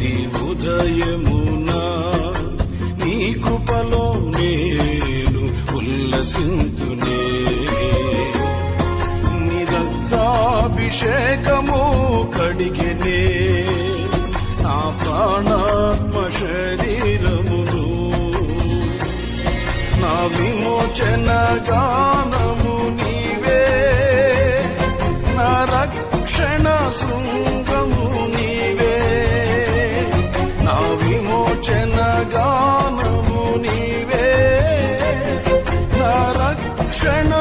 ప్రతి ఉదయమునా నీ కృపలో నేను ఉల్లసింతునే. నీ రక్తాభిషేకము కడిగెనే నా ప్రాణాత్మ శరీరమును. నా విమోచన గానము నీవే, నా రక్షణ శృంగము నీవే. నా విమోచన గానము నీవే, నా రక్షణ